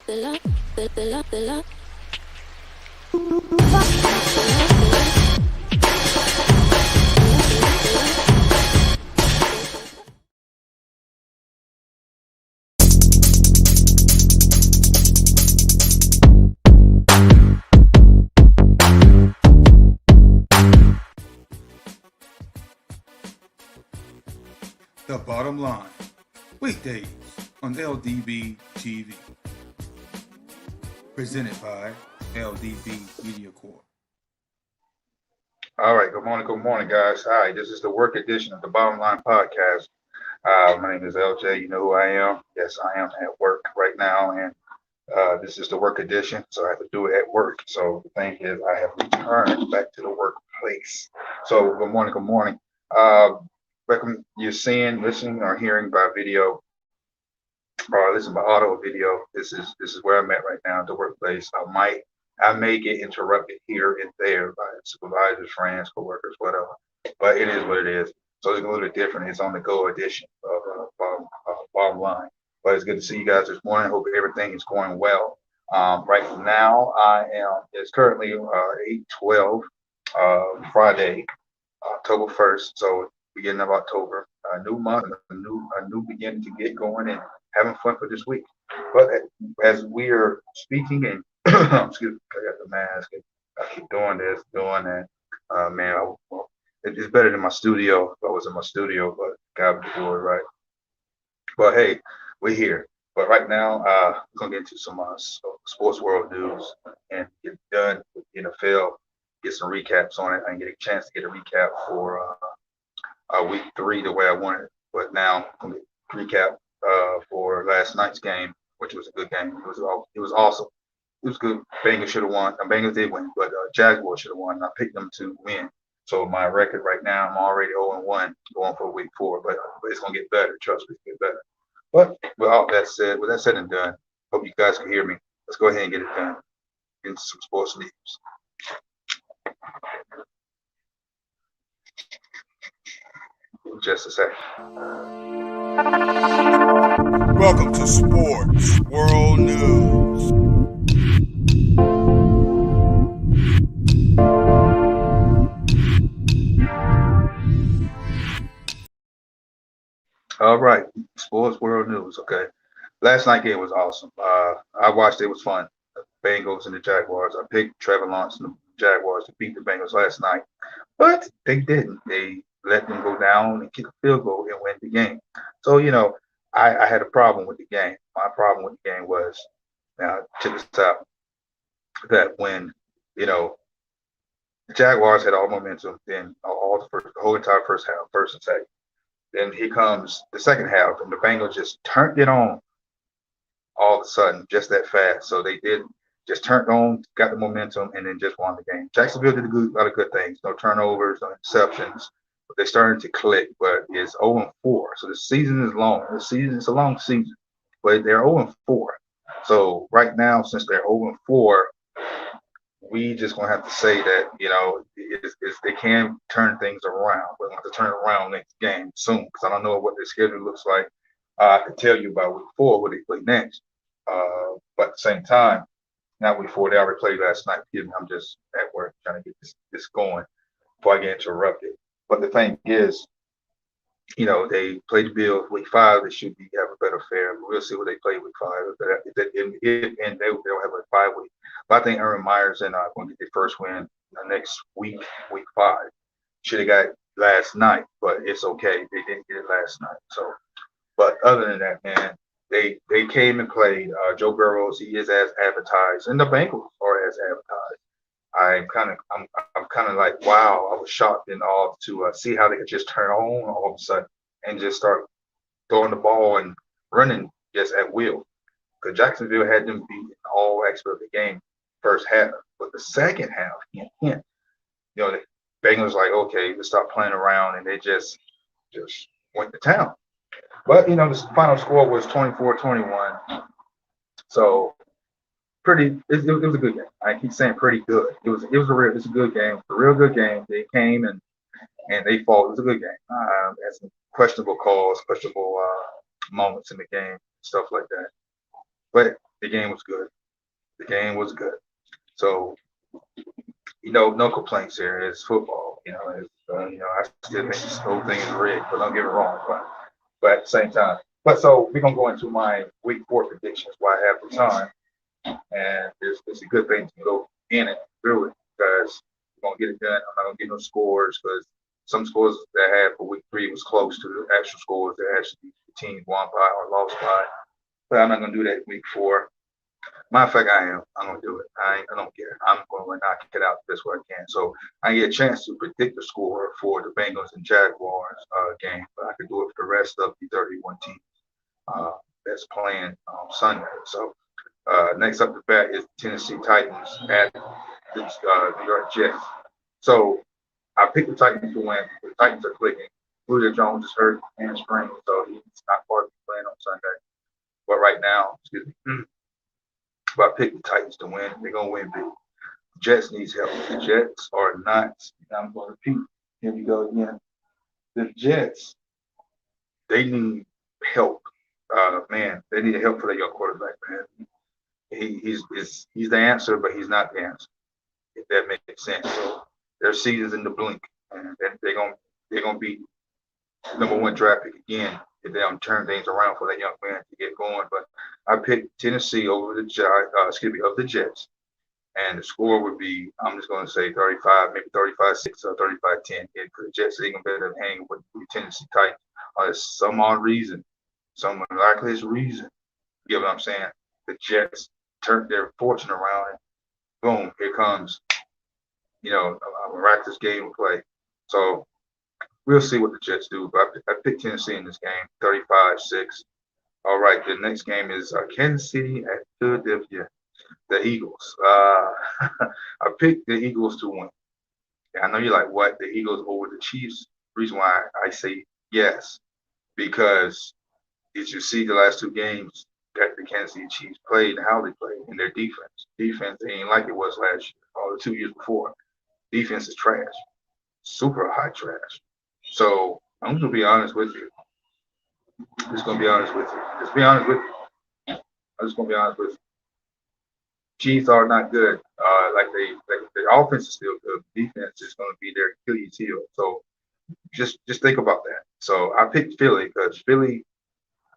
The Bottom Line, weekdays on LDB TV. Presented by LDB Media Corp. All right, good morning, guys. Hi, this is the work edition of the Bottom Line Podcast. My name is LJ. You know who I am. Yes, I am at work right now, and this is the work edition, so I have to do it at work. So the thing is, I have returned back to the workplace. So good morning. Welcome. You're seeing, listening, or hearing by video, or listen by audio video. This is where I'm at right now at the workplace. I may get interrupted here and there by supervisors, friends, coworkers, whatever, but it is what it is. So it's a little bit different. It's on the go edition of Bottom Line. But it's good to see you guys this morning. Hope everything is going well. Right now, it's currently 8/12, Friday, October 1st. So beginning of October, a new month, a new beginning to get going and having fun for this week. But as we are speaking and excuse me, I got the mask and I keep doing that. It's better than my studio if I was in my studio, but God be the glory, right? But hey, we're here. But right now, we're gonna get into some sports world news and get done with the NFL, get some recaps on it, and get a chance to get a recap for week 3 the way I wanted. But now I'm gonna recap for last night's game, which was a good game. It was awesome. It was good. Bengals should have won. Bengals did win, but Jaguars should have won. I picked them to win. So my record right now, I'm already 0-1 going for week 4, but it's gonna get better. Trust me, it's gonna get better. But with that said and done, hope you guys can hear me. Let's go ahead and get it done. Get into some sports news. Just a second. Welcome to Sports World News. All right, sports world news. Okay, last night game was awesome. I watched it. It was fun. The Bengals and the Jaguars. I picked Trevor Lawrence and the Jaguars to beat the Bengals last night, but they didn't. They let them go down and kick a field goal and win the game. So I had a problem with the game. My problem with the game was, now check this out, that when the Jaguars had all momentum, then the whole entire first half, first and second. Then here comes the second half, and the Bengals just turned it on all of a sudden, just that fast. So they did just turned on, got the momentum, and then just won the game. Jacksonville did a lot of good things. No turnovers, no interceptions. But they started to click, but it's 0-4. So the season is long. It's a long season, but they're 0-4. So right now, since they're 0-4, we just gonna have to say that they can turn things around. We're going to turn it around next game soon because I don't know what their schedule looks like. I can tell you about week 4 what they play next. But at the same time, not week 4. They already played last night. I'm just at work trying to get this going before I get interrupted. But the thing is, they played the Bills week 5. They should have a better fare. But we'll see what they play week 5. And they'll have a 5 week. But I think Aaron Myers and going to get their first win next week 5. Should have got it last night, but it's okay. They didn't get it last night. So, but other than that, man, they came and played. Joe Burrow, he is as advertised, and the Bengals are as advertised. I'm kind of like, wow, I was shocked and all to see how they could just turn on all of a sudden and just start throwing the ball and running just at will. Because Jacksonville had them beat in all aspects of the game first half, but the second half, the Bengals like, okay, let's stop playing around, and they just went to town. But the final score was 24-21. So it was a good game. I keep saying pretty good. It's a good game. It's a real good game. They came and they fought. It was a good game. Had some questionable calls, questionable moments in the game, stuff like that. But The game was good. The game was good. So no complaints here. It's football. I still think this whole thing is rigged, but don't get me wrong. But at the same time, so we're gonna go into my week 4 predictions while I have the time, and it's a good thing to go in it through it because we're gonna get it done. I'm not gonna get no scores because some scores that I had for week 3 was close to the actual scores that actually the team won by or lost by. But I'm not gonna do that week 4. Matter of fact, I am. I'm gonna do it. I don't care. I'm gonna knock it out the best way I can. So I get a chance to predict the score for the Bengals and Jaguars game, but I could do it for the rest of the 31 teams that's playing Sunday. So next up the bat is Tennessee Titans at the New York Jets. So I picked the Titans to win. The Titans are clicking. Julio Jones is hurt hamstring, so he's not part of the plan on Sunday. But right now, excuse me. But I picked the Titans to win. They're gonna win big. Jets needs help. The Jets are not. I'm gonna repeat. Here we go again. The Jets, they need help. Man, they need help for their young quarterback. Man, he's the answer, but he's not the answer. If that makes sense. So their season's in the blink, and they're gonna be #1 draft pick again if they don't turn things around for that young man to get going. But I picked Tennessee over the of the Jets, and the score would be, I'm just going to say 35, maybe 35-6 or 35-10. Because the Jets are even better than hanging with the Tennessee Titans. Some odd reason, some miraculous reason. You know what I'm saying? The Jets turned their fortune around, and boom, here comes, a miraculous game of play. So we'll see what the Jets do. But I picked Tennessee in this game, 35-6. All right, the next game is Kansas City at Philadelphia, the Eagles. I picked the Eagles to win. I know you're like, what? The Eagles over the Chiefs? Reason why I say yes, because did you see the last 2 games that the Kansas City Chiefs played and how they played in their defense? Defense ain't like it was last year or the 2 years before. Defense is trash, super high trash. So I'm just gonna be honest with you. Just be honest with you. I'm just gonna be honest with you. Chiefs are not good. Like their offense is still good. Defense is gonna be their Achilles heel. So just think about that. So I picked Philly because Philly,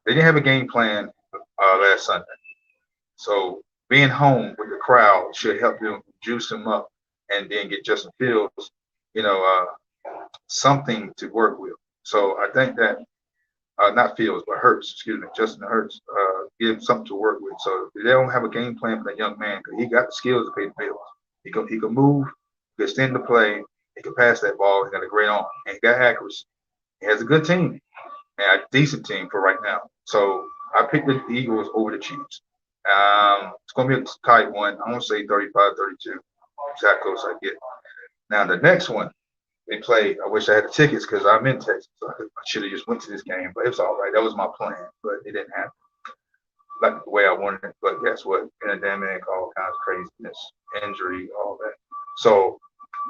they didn't have a game plan last Sunday. So being home with the crowd should help them juice them up and then get Justin Fields, something to work with. So I think that not Fields, but Hurts, excuse me, Justin Hurts, give him something to work with. So if they don't have a game plan for that young man, because he got the skills to pay the bills. He can move, he can extend the play, he can pass that ball, he got a great arm, and he got accuracy. He has a good team, and a decent team for right now. So I picked the Eagles over the Chiefs. It's going to be a tight one. I'm going to say 35-32. That's how close I get. Now, the next one, they play. I wish I had the tickets because I'm in Texas. So I should have just went to this game, but it was all right. That was my plan, but it didn't happen like the way I wanted it. But guess what? Pandemic, all kinds of craziness, injury, all that. So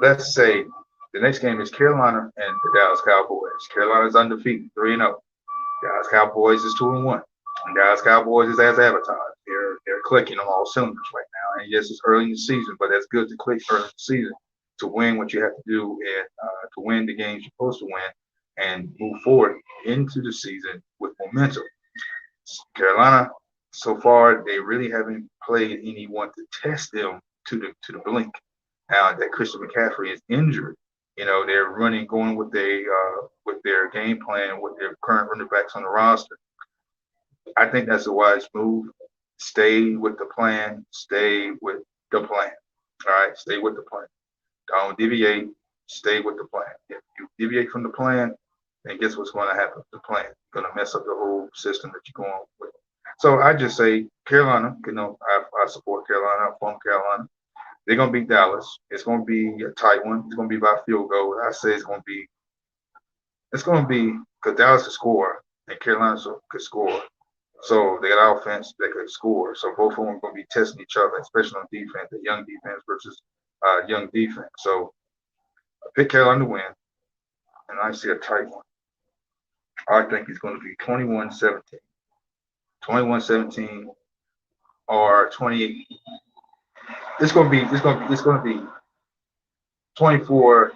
let's say the next game is Carolina and the Dallas Cowboys. Carolina's undefeated, 3-0. Dallas Cowboys is 2-1. And Dallas Cowboys is as advertised. They're clicking on all cylinders right now. And yes, it's early in the season, but that's good to click early in the season to win what you have to do and to win the games you're supposed to win and move forward into the season with momentum. Carolina, so far, they really haven't played anyone to test them to the blink. Now that Christian McCaffrey is injured, they're going with their game plan with their current running backs on the roster. I think that's a wise move. Stay with the plan. Stay with the plan. All right, stay with the plan. Don't deviate. Stay with the plan. If you deviate from the plan, then guess what's going to happen? The plan going to mess up the whole system that you're going with. So I just say Carolina. I support Carolina. I'm from Carolina. They're going to beat Dallas. It's going to be a tight one. It's going to be by field goal. I say it's going to be because Dallas could score and Carolina could score. So they got offense that could score. So both of them are going to be testing each other, especially on defense, the young defense versus young defense. So I pick Carolina to win, and I see a tight one. I think it's going to be 21-17. 21-17. or 28. It's gonna be 24-17.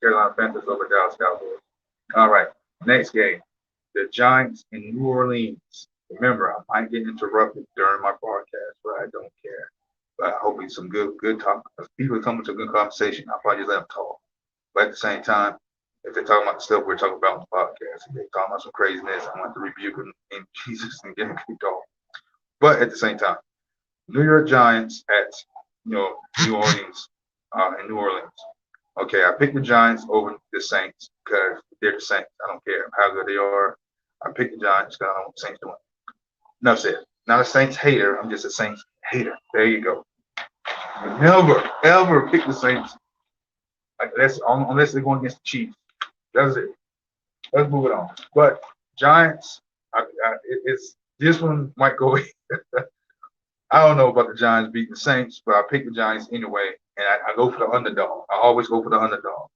Carolina Panthers over Dallas Cowboys. All right, next game, the Giants in New Orleans. Remember, I might get interrupted during my broadcast, but I don't care. But I hope it's some good talk. If people come to a good conversation, I'll probably just let them talk. But at the same time, if they're talking about the stuff we're talking about on the podcast, if they're talking about some craziness, I want to rebuke them in Jesus and get them kicked off. But at the same time, New York Giants at New Orleans in New Orleans. Okay, I picked the Giants over the Saints because they're the Saints. I don't care how good they are. I picked the Giants because I don't want the Saints to win. Enough said. Not a Saints hater. I'm just a Saints hater. There you go. Never, ever pick the Saints unless they're going against the Chiefs. That's it. Let's move it on. But Giants, it's this one might go. I don't know about the Giants beating the Saints, but I pick the Giants anyway, and I go for the underdog. I always go for the underdog.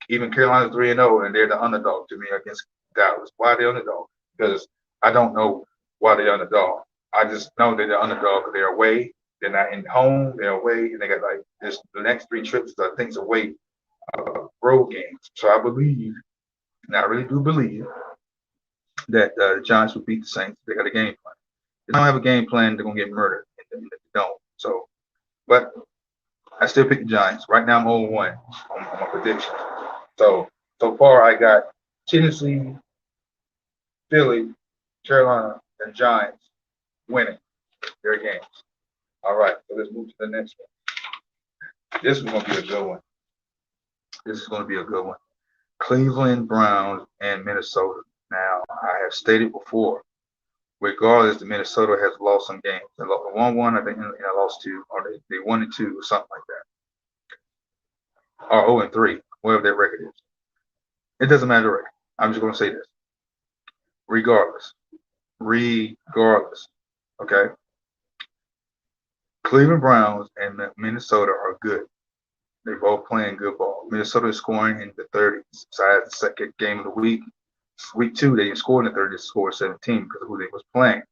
Even Carolina's 3-0, and they're the underdog to me against Dallas. Why the underdog? Because I don't know why they're underdog. I just know they're the underdog because they're away. They're not in home. They're away, and they got like this. The next 3 trips are things away, road games. So I believe, and I really do believe, that the Giants will beat the Saints. They got a game plan. If they don't have a game plan, they're gonna get murdered. If they don't. So, but I still pick the Giants. Right now I'm 0-1 on my prediction. So far I got Tennessee, Philly, Carolina, and Giants winning their games. All right, so let's move to the next one. This is gonna be a good one. This is gonna be a good one. Cleveland Browns and Minnesota. Now, I have stated before, regardless, the Minnesota has lost some games. They lost 1-1, I think, and I lost 2, or they 1-2, or something like that. Or 0-3, whatever their record is. It doesn't matter the record. I'm just going to say this. Regardless, okay? Cleveland Browns and Minnesota are good. They're both playing good ball. Minnesota is scoring in the 30s. Besides the second game of the week, week 2, they didn't score in the 30s, they scored 17 because of who they was playing.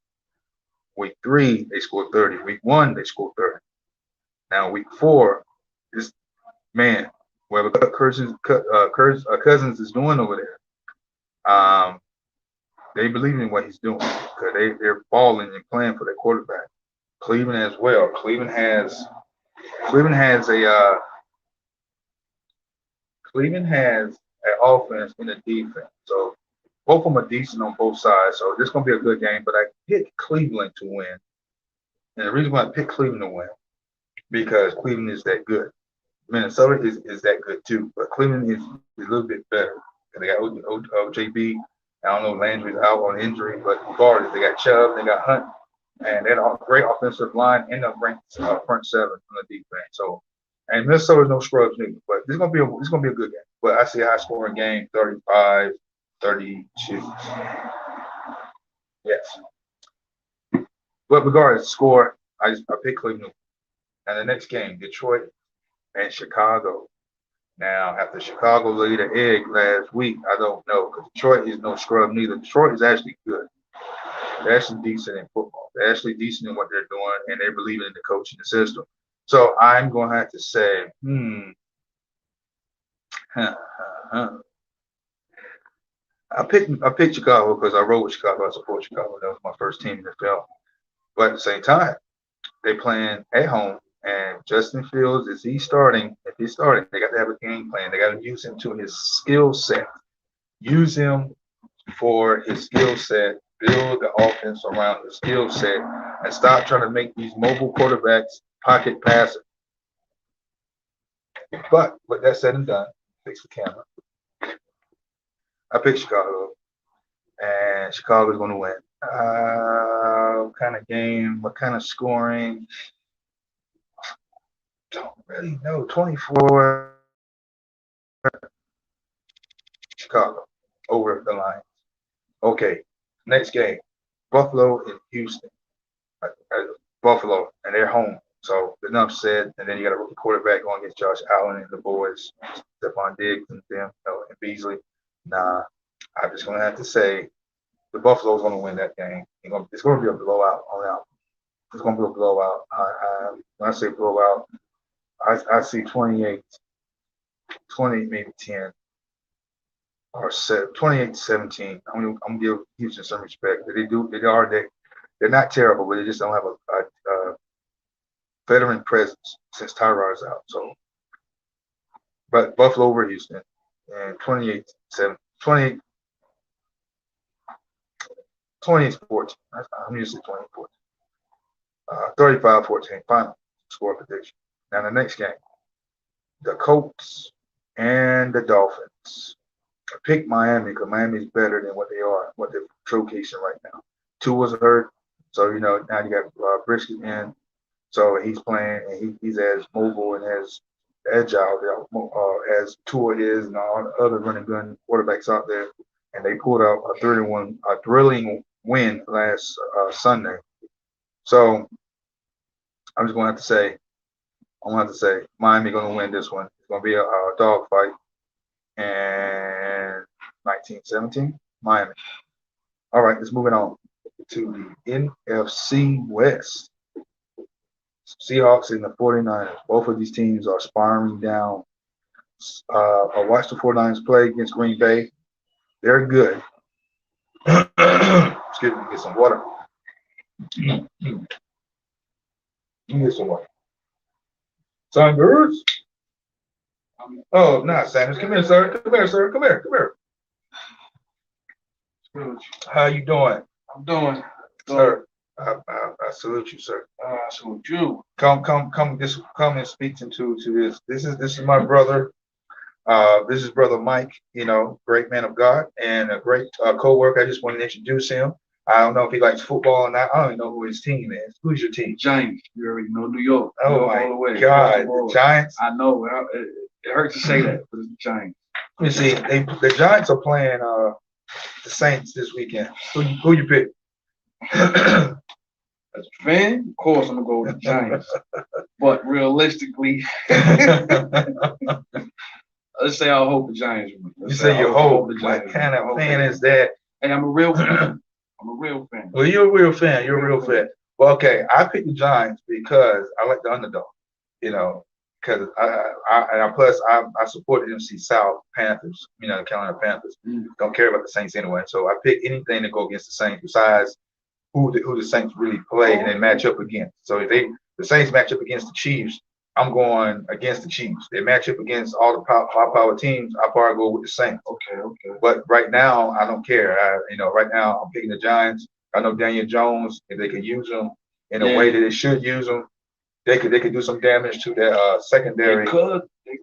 Week 3, they scored 30. Week 1, they scored 30. Now, week 4, this man, whatever Cousins is doing over there, they believe in what he's doing because they're balling and playing for their quarterback. Cleveland as well. Cleveland has an offense and a defense. So both of them are decent on both sides. So this is gonna be a good game. But I picked Cleveland to win. And the reason why I picked Cleveland to win, because Cleveland is that good. Minnesota is that good too, but Cleveland is a little bit better. And they got OJB. I don't know, Landry's out on injury, but regardless, they got Chubb, they got Hunt, and they have a great offensive line and a ranked front 7 on the defense. So, and Minnesota is no scrubs neither, but this is gonna be a good game. But I see a high scoring game, 35-32. Yes. But regardless, score, I picked Cleveland. And the next game, Detroit and Chicago. Now, after Chicago laid an egg last week, I don't know, because Detroit is no scrub neither. Detroit is actually good. They're actually decent in football. They're actually decent in what they're doing, and they believe in the coach and the system. So I'm going to have to say, I picked Chicago because I rode with Chicago. I support Chicago. That was my first team in the NFL. But at the same time, they playing at home. And Justin Fields, if he's starting, they got to have a game plan. They got to use him to his skill set. Use him for his skill set. Build the offense around his skill set, and stop trying to make these mobile quarterbacks pocket passers. But with that said and done, fix the camera. I picked Chicago, and Chicago's going to win. What kind of game? What kind of scoring? Don't really know. 24 Chicago over the Lions. Okay, next game, Buffalo and Houston. Buffalo, and they're home. So enough said. And then you got a rookie quarterback going against Josh Allen and the boys, Stephon Diggs and them, and Beasley. Nah, I'm just gonna have to say the Buffalo's going to win that game. It's going to be a blowout on that. It's going to be a blowout. When I say blowout, I see 28, 20, maybe 10, or 28-17. I'm gonna give Houston some respect. They're not terrible, but they just don't have a veteran presence since Tyrod's out. So, but Buffalo over Houston, and 28-7, 28-14. I'm using 20-14. 35-14. Final score prediction. Now the next game, the Colts and the Dolphins. I picked Miami because Miami's better than what they're showcasing right now. Tua's hurt, so now you got Brisket in, so he's playing and he's as mobile and as agile as Tua is and all the other running gun quarterbacks out there. And they pulled out a thrilling win last Sunday. So I'm just going to have to say Miami going to win this one. It's going to be a dog fight. And 19-17, Miami. All right, let's move it on to the NFC West. Seahawks and the 49ers. Both of these teams are spiraling down. I watched the 49ers play against Green Bay. They're good. Excuse me, get some water. Get some water. Songbirds. Oh, not Sanders. Come here, sir. Come here, sir. Come here. How you doing? I'm doing. Sir, I salute you, sir. I salute you. Come and speak to this. This is my brother. This is Brother Mike, great man of God and a great co-worker. I just want to introduce him. I don't know if he likes football or not. I don't even know who his team is. Who's your team? Giants. You already know New York. Oh, my God. The Giants? I know. It hurts to say that, but it's the Giants. Let me see. The Giants are playing the Saints this weekend. Who you pick? As a fan, of course, I'm going to go with the Giants. But realistically, let's say I'll hope the Giants win. You say you hope. What kind of fan is that? Hey, I'm a real fan. I'm a real fan. Well, you're a real fan. You're a real fan. Well, okay, I picked the Giants because I like the underdog, because I support the NFC South Panthers, the Carolina Panthers. Don't care about the Saints anyway. So I pick anything to go against the Saints besides who the Saints really play and they match up against. So if the Saints match up against the Chiefs, I'm going against the Chiefs. They match up against all the high-power teams. I probably go with the Saints. Okay. But right now, I don't care. Right now, I'm picking the Giants. I know Daniel Jones, if they can use them in a way that they should use them, they could do some damage to their secondary. They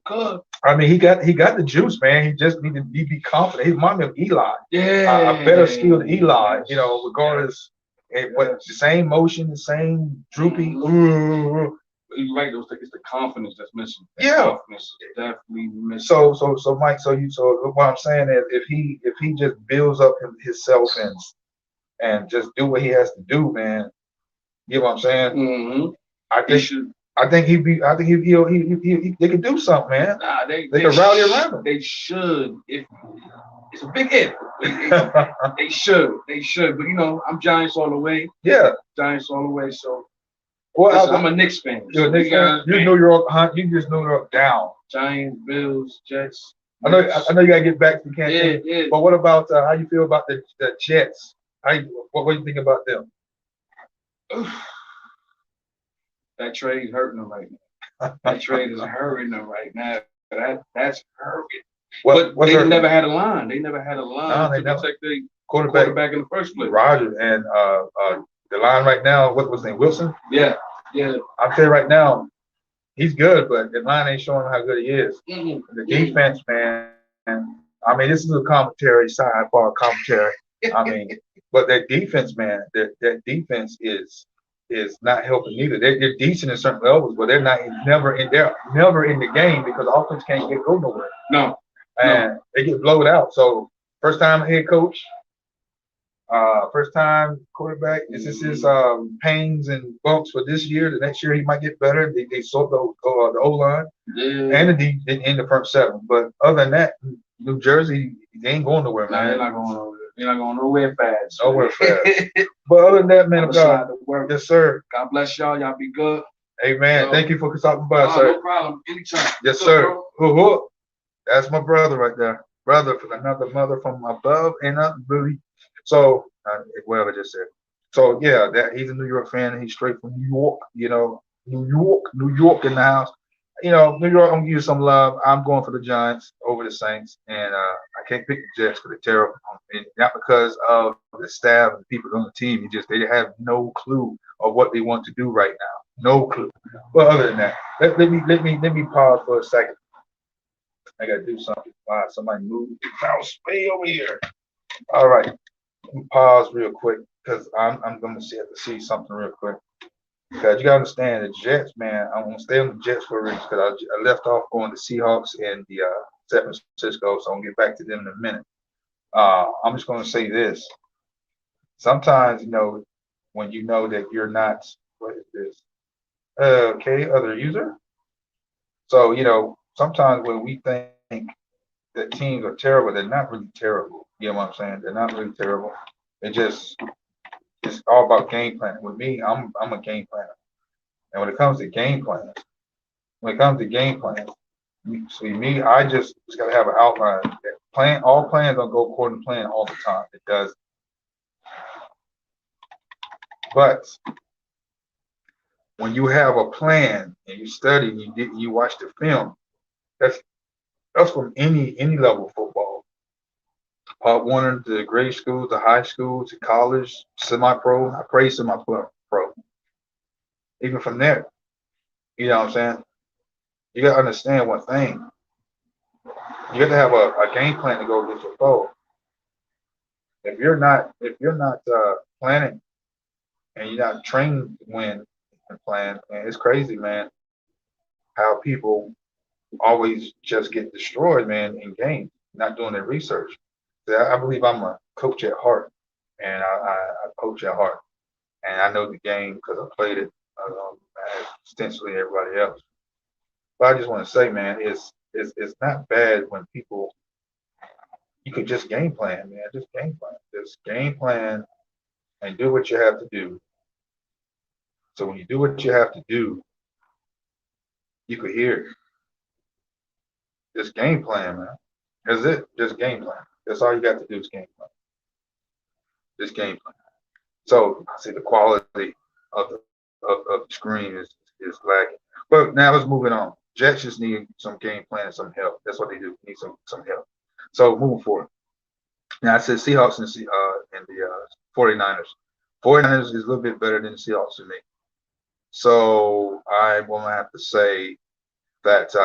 could. I mean, he got the juice, man. He just need to be confident. He's reminds me of Eli. Yeah. A better skilled Eli, regardless. But the same motion, the same droopy. You're right. It's the confidence that's missing. Yeah. Confidence is definitely missing. So Mike, so what I'm saying is if he just builds up himself and just do what he has to do, man. You know what I'm saying? Mm-hmm. I think they could do something, man. Nah, they could rally around him. They should. If it's a big if. They should. But I'm Giants all the way. Yeah. Giants all the way. So. Well, I'm a Knicks fan. You're a Knicks fan. You just know you're down. Giants, Bills, Jets. I know you gotta get back to the campaign. Yeah. But what about how you feel about the Jets? What do you think about them? That trade hurting them right now. That trade is hurting them right now. That's hurting. But they never had a line. They never had a line to protect their quarterback in the first place. Roger and the line right now, what was his name? Wilson? Yeah. I'll tell you right now, he's good, but the line ain't showing how good he is. Mm-hmm. The defense, man. I mean, this is a commentary, sidebar commentary. I mean, but that defense, man, that defense is not helping either. They're decent in certain levels, but they're never in the game because the offense can't go nowhere. No. And they get blowed out. So first time head coach, first time quarterback. This is his pains and bumps for this year. The next year he might get better. They sold the O-line and in the front seven. But other than that, New Jersey, they ain't going nowhere, man. They're not going over there. You're not going nowhere fast. Nowhere fast. But other than that, man of God, yes, sir. God bless y'all. Y'all be good. Amen. Thank you for stopping by, sir. No problem. Anytime. Yes, sir. Hoo-hoo. That's my brother right there. Brother from another mother from above and up, really. So, whatever I just said. So, yeah, that he's a New York fan. He's straight from New York, you know. New York in the house. You know, New York, I'm gonna give you some love. I'm going for the Giants over the Saints, and I can't pick the Jets because they're terrible. And not because of the staff and the people on the team. They have no clue of what they want to do right now. No clue. But other than that, let me pause for a second. I gotta do something. Wow, somebody moved the mouse way over here. All right, let me pause real quick because I'm gonna have to see something real quick. Because you gotta understand the Jets, man. I'm gonna stay on the Jets for a reason because I left off going to Seahawks and the San Francisco, so I'm gonna get back to them in a minute. I'm just gonna say this. Sometimes, you know, when you know that you're not, what is this? Okay, other user. So, you know, sometimes when we think that teams are terrible, they're not really terrible. You know what I'm saying? They're not really terrible. It's all about game planning. With me, I'm a game planner. And when it comes to game plans, I just gotta have an outline. All plans don't go according to plan all the time. It does. But when you have a plan and you study and you watch the film, that's from any level of football. Part one to grade school, to high school, to college, semi-pro. I pray semi-pro. Even from there, you know what I'm saying? You gotta understand one thing. You got to have a game plan to go against your foe. If you're not planning and you're not trained to win and plan, man, it's crazy, man. How people always just get destroyed, man, in games, not doing their research. I believe I'm a coach at heart, and I coach at heart, and I know the game because I played it as extensively as everybody else. But I just want to say, man, it's not bad when people you could just game plan, man. Just game plan. Just game plan and do what you have to do. So when you do what you have to do, you could hear it. Just game plan, man. That's it. Just game plan. That's all you got to do is game plan. Just game plan. So I see the quality of the screen is lacking. But now let's move it on. Jets just need some game plan and some help. That's what they do. Need some help. So moving forward. Now I said Seahawks and the 49ers. 49ers is a little bit better than the Seahawks to me. So I'm going to have to say that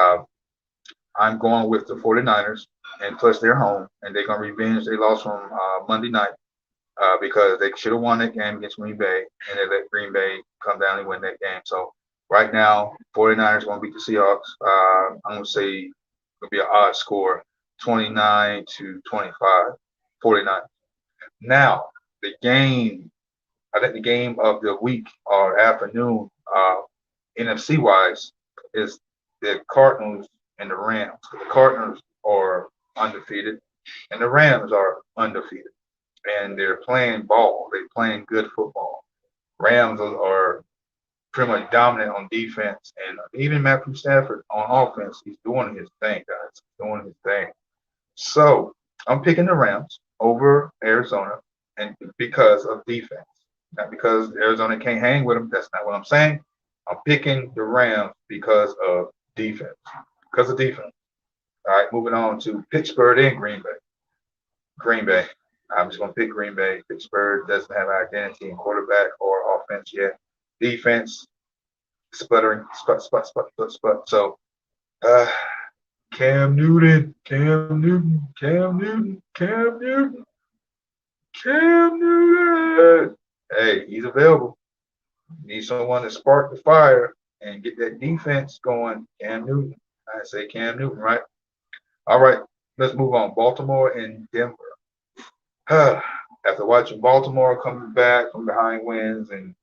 I'm going with the 49ers, and plus they're home, and they're going to revenge they lost from Monday night because they should have won that game against Green Bay, and they let Green Bay come down and win that game. So right now, 49ers going to beat the Seahawks. I'm going to say it'll be an odd score, 29-25, 49. Now, the game, I think the game of the week or afternoon, NFC wise, is the Cardinals and the Rams. The Cardinals are undefeated, and the Rams are undefeated, and they're playing ball. They're playing good football. Rams are pretty much dominant on defense, and even Matthew Stafford on offense, he's doing his thing, guys. He's doing his thing. So I'm picking the Rams over Arizona, and because of defense, not because Arizona can't hang with them. That's not what I'm saying. I'm picking the Rams because of defense. Because of defense. All right, moving on to Pittsburgh and Green Bay. Green Bay. I'm just going to pick Green Bay. Pittsburgh doesn't have identity in quarterback or offense yet. Defense, sputtering, sput. So, Cam Newton. Hey, he's available. Need someone to spark the fire and get that defense going. Cam Newton. I say Cam Newton, right? All right, let's move on. Baltimore and Denver. After watching Baltimore coming back from behind wins and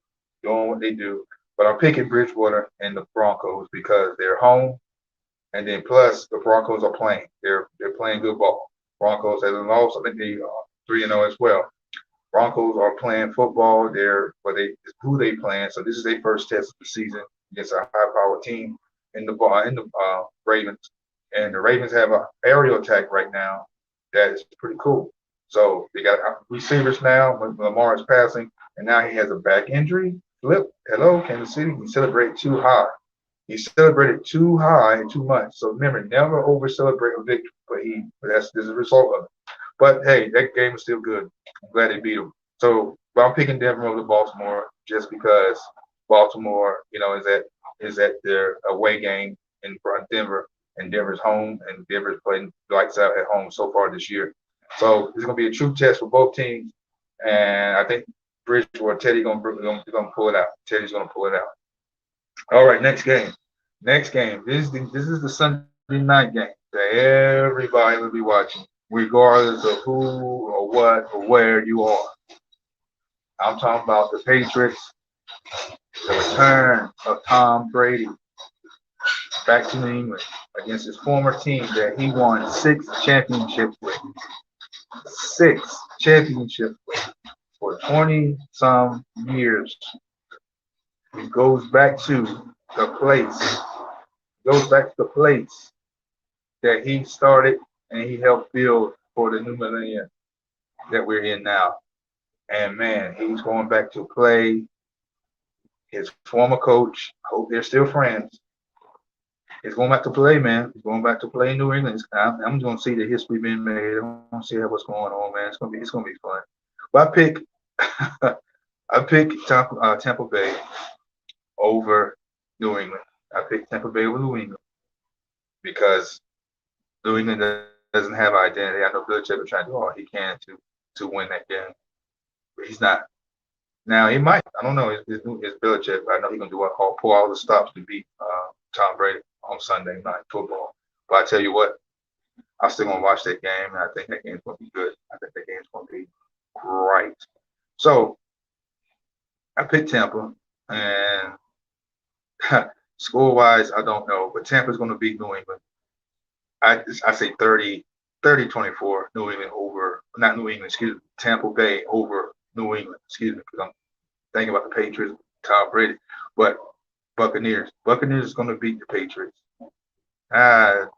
doing what they do, but I'm picking Bridgewater and the Broncos because they're home, and then plus the Broncos are playing. They're playing good ball. Broncos haven't lost. I think they 3-0 as well. Broncos are playing football. Who they playing. So this is their first test of the season against a high-powered team in the Ravens. And the Ravens have an aerial attack right now that is pretty cool. So they got receivers now when Lamar is passing, and now he has a back injury. Flip, hello, Kansas City. He celebrated too high. He celebrated too high and too much. So remember, never over celebrate a victory. But that's a result of it. But hey, that game is still good. I'm glad they beat them. So I'm picking Denver over Baltimore just because Baltimore, is at their away game in front of Denver, and Denver's home, and Denver's playing lights out at home so far this year. So it's going to be a true test for both teams, and I think Teddy's going to pull it out. Teddy's going to pull it out. All right, next game. This is the Sunday night game that everybody will be watching, regardless of who or what or where you are. I'm talking about the Patriots, the return of Tom Brady back to New England against his former team that he won 6 championships with. 6 championships with for 20-some years. He goes back to the place. That he started and he helped build for the new millennium that we're in now. And man, he's going back to play his former coach. I hope they're still friends. He's going back to play, man. He's going back to play in New England. I'm going to see the history being made. I'm going to see what's going on, man. It's going to be fun. But I pick Tampa Bay over New England. I picked Tampa Bay over New England because New England doesn't have identity. I know Belichick will try to do all he can to win that game, but he's not. Now he might. I don't know. It's Belichick. I know he's gonna pull all the stops to beat Tom Brady on Sunday night football. But I tell you what, I'm still gonna watch that game, and I think that game's gonna be good. I think that game's gonna be great. So I picked Tampa, and score-wise, I don't know, but Tampa's gonna beat New England. I say 30-24, New England over, not New England, excuse me, Tampa Bay over New England, excuse me, because I'm thinking about the Patriots, Tom Brady, but Buccaneers is going to beat the Patriots. It's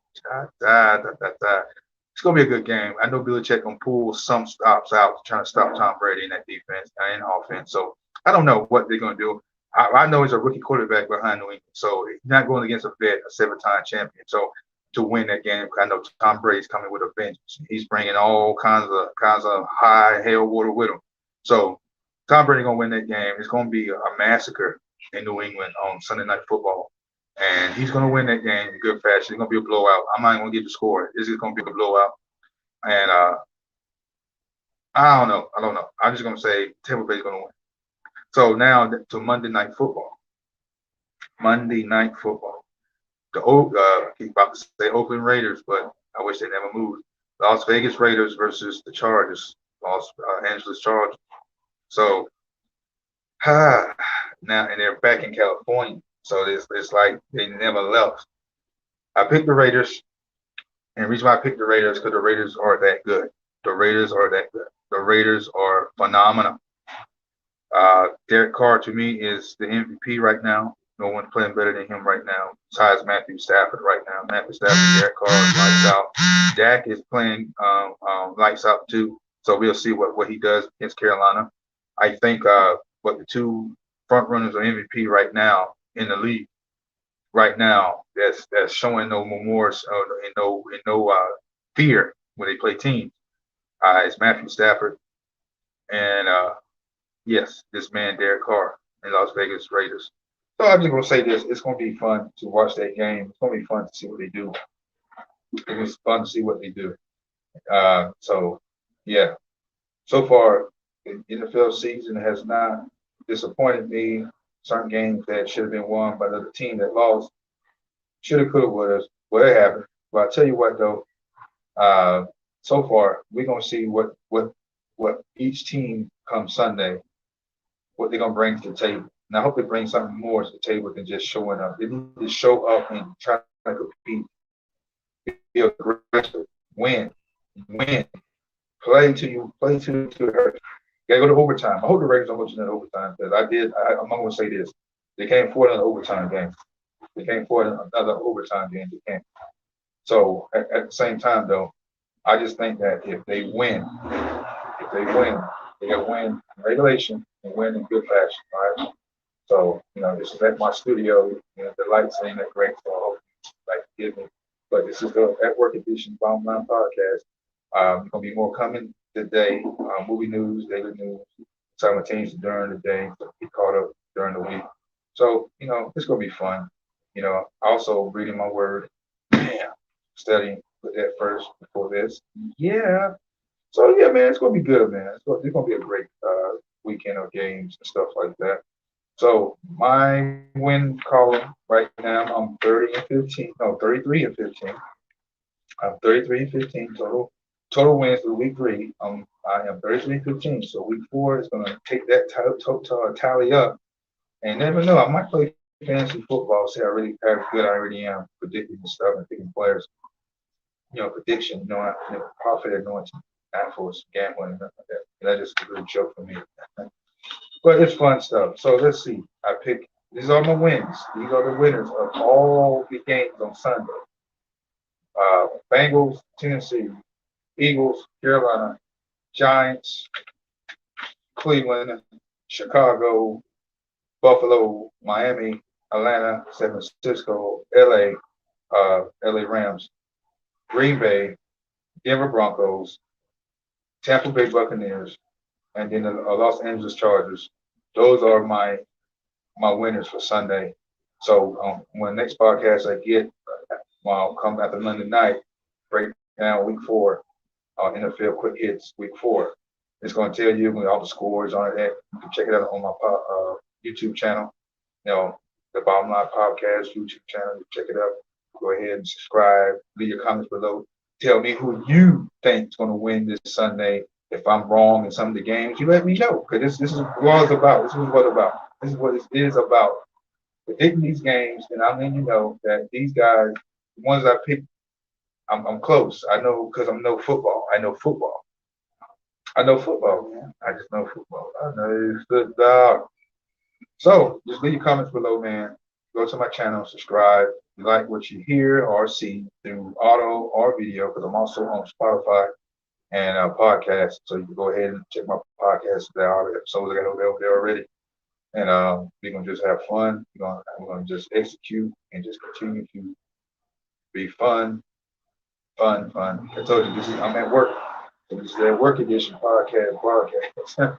going to be a good game. I know Belichick going to pull some stops out, trying to stop Tom Brady in that defense and offense. So I don't know what they're going to do. I know he's a rookie quarterback behind New England, so he's not going against a 7-time champion. So to win that game, I know Tom Brady's coming with a vengeance. He's bringing all kinds of high hell water with him. So Tom Brady's gonna win that game. It's gonna be a massacre in New England on Sunday Night Football, and he's gonna win that game in good fashion. It's gonna be a blowout. I'm not gonna give the score. This is gonna be a blowout, and I don't know. I'm just gonna say Tampa Bay's gonna win. So now to Monday Night Football. Keep about to say Oakland Raiders, but I wish they never moved. Las Vegas Raiders versus the Chargers, Los Angeles Chargers. So now, and they're back in California, so it's like they never left. I picked the Raiders, and the reason why I picked the Raiders because the Raiders are that good. The Raiders are phenomenal. Derek Carr to me is the MVP right now. No one's playing better than him right now, besides Matthew Stafford right now. Matthew Stafford, Derek Carr, lights out. Dak is playing lights out too. So we'll see what he does against Carolina. I think what the two front runners are MVP right now in the league right now that's showing no remorse and no fear when they play teams. It's Matthew Stafford and yes, this man Derek Carr in Las Vegas Raiders. So I'm just gonna say this: it's gonna be fun to watch that game. It's gonna be fun to see what they do. It was fun to see what they do. So yeah, so far the NFL season has not disappointed me. Certain games that should have been won by the other team that lost, should have, could have, would have. Well, it happened. But I tell you what, though, so far we're gonna see what each team come Sunday, what they're gonna bring to the table. And I hope they bring something more to the table than just showing up. They need to show up and try to compete, be aggressive, win, play till you hurt. You gotta go to overtime. I hope the Raiders don't go to another overtime because I'm not gonna say this. They can't afford another overtime game. They can't afford another overtime game. They can't. So at the same time though, I just think that if they win, they got to win in regulation and win in good fashion. All right. So, this is at my studio. The lights ain't that great, so I hope you like forgive me. But this is the At Work Edition Bottom Line Podcast. There's gonna be more coming today. Movie news, daily news, simultaneously during the day, so get caught up during the week. So, it's gonna be fun. Also reading my word, studying, put that first before this. Yeah. So yeah, man, it's gonna be good, man. It's gonna be a great weekend of games and stuff like that. So my win column right now, I'm 30 and 15. No, 33 and 15. I'm 33 and 15 total. Total wins for week 3. I am 33 and 15. So week 4 is gonna take that tally up. And never know, I might play fantasy football. See how good I already am predicting and stuff and picking players. Prediction. I profit anointing. Not for gambling and nothing like that. That just a good joke for me. But it's fun stuff. So let's see. These are my wins. These are the winners of all the games on Sunday. Bengals, Tennessee, Eagles, Carolina, Giants, Cleveland, Chicago, Buffalo, Miami, Atlanta, San Francisco, LA, LA Rams, Green Bay, Denver Broncos, Tampa Bay Buccaneers, and then the Los Angeles Chargers. Those are my winners for Sunday. So when the next podcast I get, I'll come after Monday night, break down week 4, NFL quick hits week 4. It's going to tell you all the scores on it. You can check it out on my YouTube channel. The Bottom Line Podcast YouTube channel. You check it out. Go ahead and subscribe. Leave your comments below. Tell me who you think is going to win this Sunday. If I'm wrong in some of the games, you let me know. Because this is what it's about. This is what it's about. This is what it is about. Predicting these games, and I'm letting you know that these guys, the ones I picked, I'm close. I know because I know football. I know football, man. I just know football. I know it's good dog. So just leave your comments below, man. Go to my channel, subscribe. You like what you hear or see through audio or video, because I'm also on Spotify and podcast. So you can go ahead and check my podcast. There are episodes I got over there already. And we're gonna just have fun. We're gonna just execute and just continue to be fun. I told you I'm at work. So this is the Work Edition podcast. So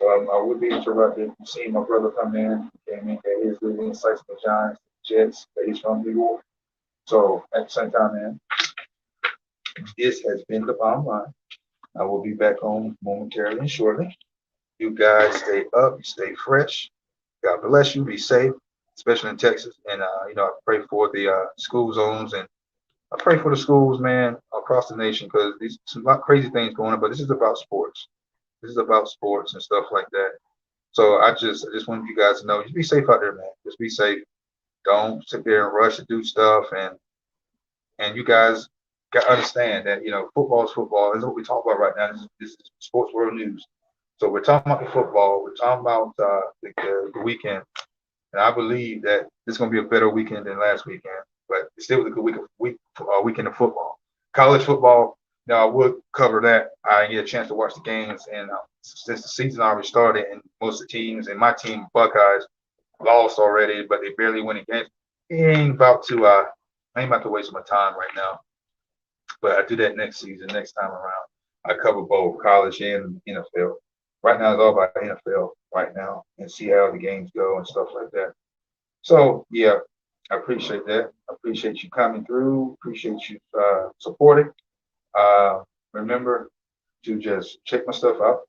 I would be interrupted. You seen my brother come in, came in, had his good insights on the Giants, Jets, that he's from New York. So at the same time, man, this has been the Bottom Line. I will be back home momentarily and shortly. You guys stay up, stay fresh. God bless you. Be safe, especially in Texas. And I pray for the school zones, and I pray for the schools, man, across the nation, because there's a lot of crazy things going on. But this is about sports. This is about sports and stuff like that. So I just want you guys to know, just be safe out there, man. Just be safe. Don't sit there and rush to do stuff. And you guys got to understand that football is football. This is what we talk about right now. This is sports world news. So we're talking about the football. We're talking about the weekend, and I believe that this is going to be a better weekend than last weekend. But it still was a good weekend of football. College football. Now I would cover that. I didn't get a chance to watch the games, and since the season already started, and most of the teams, and my team Buckeyes lost already, but they barely win a game. I ain't about to waste my time right now. But I do that next season, next time around. I cover both college and NFL. Right now, it's all about NFL right now, and see how the games go and stuff like that. So, yeah, I appreciate that. I appreciate you coming through. Appreciate you supporting. Remember to just check my stuff out.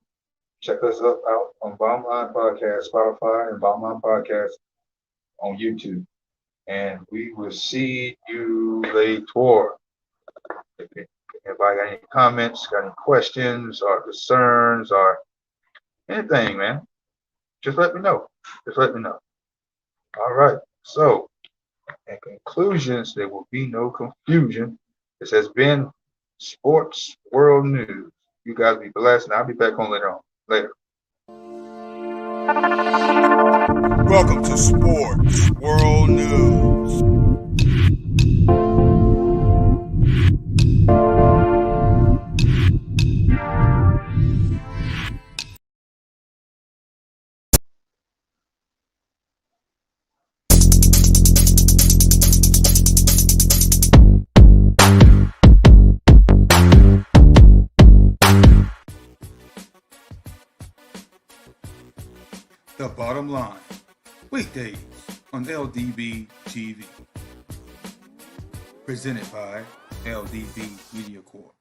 Check us out on Bottom Line Podcast, Spotify, and Bottom Line Podcast on YouTube. And we will see you later. If anybody got any comments, got any questions or concerns or anything, man, just let me know. All right. So, in conclusions, there will be no confusion. This has been Sports World News. You guys be blessed, and I'll be back on later on. Later. Welcome to Sports World News. The Bottom Line, weekdays on LDB TV. Presented by LDB Media Corp.